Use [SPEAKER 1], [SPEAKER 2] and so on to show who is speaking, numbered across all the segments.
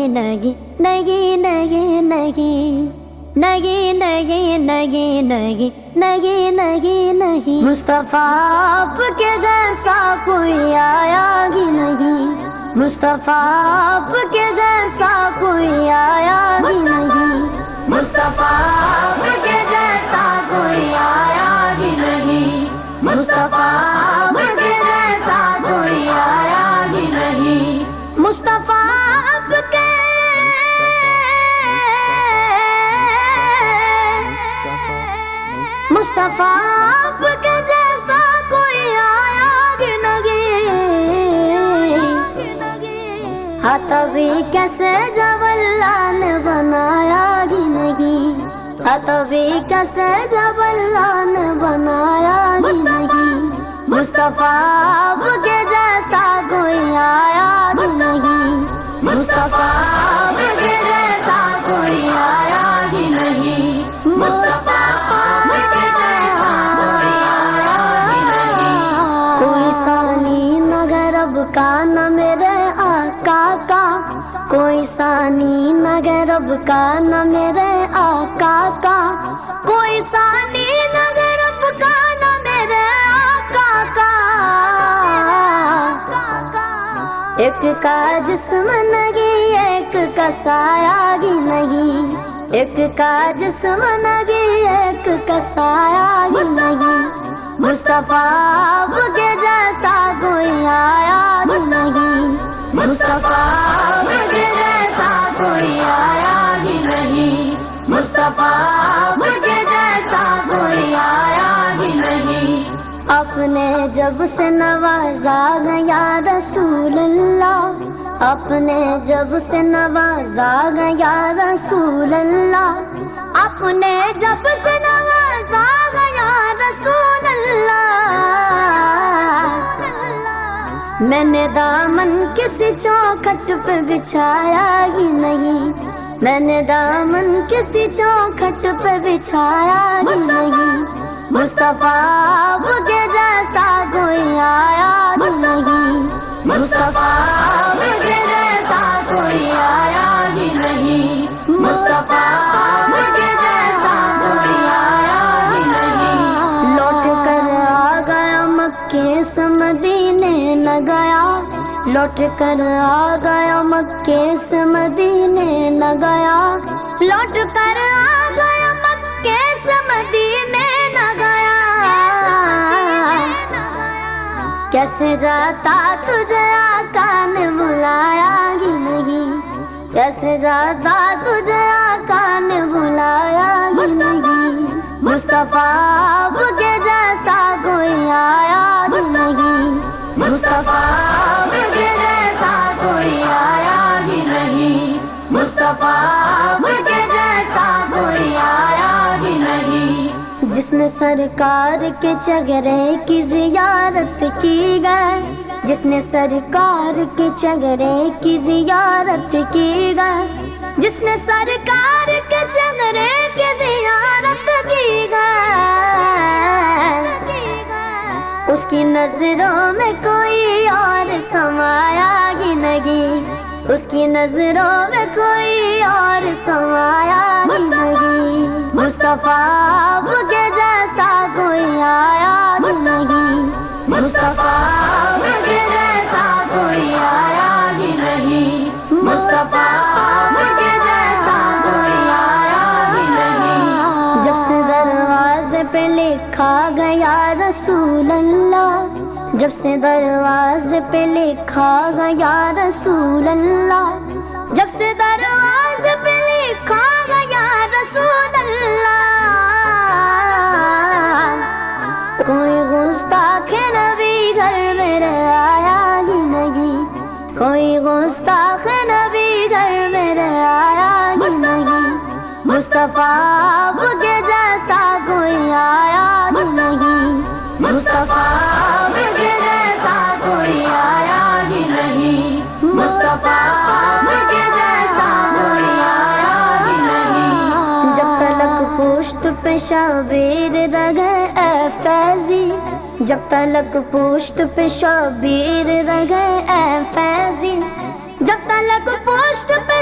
[SPEAKER 1] نہیں نہیں نہیں نہیں نہیں نہیں نہیں نہیں نہیں نہیں نہیں مصطفیٰ آپ کے جیسا کوئی آیا ہی نہیں، مصطفیٰ آپ کے جیسا کوئی آیا ہی نہیں، مصطفیٰ آپ کے جیسا کوئی آیا ہی نہیں، مصطفیٰ آپ کے جیسا کوئی آیا ہی نہیں، مصطفیٰ آپ کے مصطفیٰ آپ کے جیسا کوئی آیا ہی نہیں، ہاں تبھی کیسے جب اللہ نے بنایا ہی نہیں، ہاں تبھی کیسے جب اللہ نے بنایا ہی نہیں، مصطفیٰ آپ کے جیسا کوئی آیا ہی نہیں، مصطفیٰ آپ کے جیسا کوئی آیا ہی نہیں، مصطفیٰ کا نہ میرے آقا کا کوئی ثانی نہ رب کا نہ میرے آقا کا کوئی ثانی نہ رب کا نہ میرے آقا کا، ایک کا جسم نہیں ایک کا سایہ ہی نہیں، ایک کا جسم نہیں ایک کا سایہ ہی نہیں، مصطفیٰ آپ کے جیسا کوئی آیا ہی نہیں، مصطفیٰ آپ کے جیسا کوئی آیا ہی نہیں، مصطفیٰ آپ کے جیسا کوئی آیا ہی نہیں، اپنے جب سے نوازا گیا رسول اللہ، اپنے جب سے نوازا گیا رسول اللہ، اپنے جب سے نوازا گیا رسول اللہ، میں نے دامن کسی چوکھٹ پہ بچھایا ہی نہیں، میں نے دامن کسی چوکھٹ پہ بچھایا ہی نہیں، مصطفیٰ آپ کے جیسا کوئی آیا ہی نہیں، مصطفیٰ آپ کے جیسا کوئی آیا ہی نہیں، مصطفیٰ آپ کے جیسا کوئی آیا ہی نہیں، لوٹ کر آ گیا مکے سے مدینے نہ گیا، لوٹ کر آ گیا مکے سے مدینے نہ گیا، لوٹ کر آ گیا مکے سے مدینے نہ گیا، کیسے جاتا تجھے آقا نے بلایا ہی نہیں، کیسے جاتا تجھے آقا نے بلایا ہی نہیں، مصطفیٰ آپ کے جیسا کوئی آیا ہی نہیں، مصطفیٰ آپ کے جیسا کوئی آیا ہی نہیں، مصطفیٰ آپ کے جیسا کوئی آیا ہی نہیں، جس نے سرکار کے چگرے کی زیارت کی گئے، جس نے سرکار کے چگرے کی زیارت کی گئے، جس نے سرکار کے چگرے کی زیارت کی گئے، اس کی نظروں میں کوئی اور سمایا ہی نہیں، اس کی نظروں میں کوئی اور سمایا ہی نہیں، مصطفیٰ آپ کے جیسا کوئی آیا ہی نہیں، مصطفیٰ آپ کے جیسا کوئی آیا ہی نہیں، مصطفیٰ آپ کے جیسا کوئی آیا ہی نہیں، جب سے دروازے پہ لکھا گیا رسول اللہ، جب سے دروازے پہ لکھا گیا رسول اللہ، جب سے دروازے پہ لکھا گیا رسول اللہ، کوئی گستاخ نبی گھر میرے آیا ہی نہیں، کوئی گستاخ نبی گھر میرے آیا ہی نہیں، مصطفیٰ آپ کے جیسا کوئی آیا ہی نہیں، مصطفیٰ آپ کے جیسا کوئی آیا ہی نہیں، مصطفیٰ آپ کے جیسا کوئی آیا ہی نہیں، جب تلک پشت پہ شبیر رہے اے فیضی، جب تلک پشت پہ شبیر رہے اے فیضی، جب تلک پشت پہ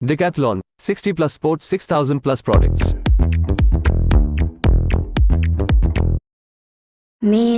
[SPEAKER 2] Decathlon, 60 plus sports, 6,000 plus products.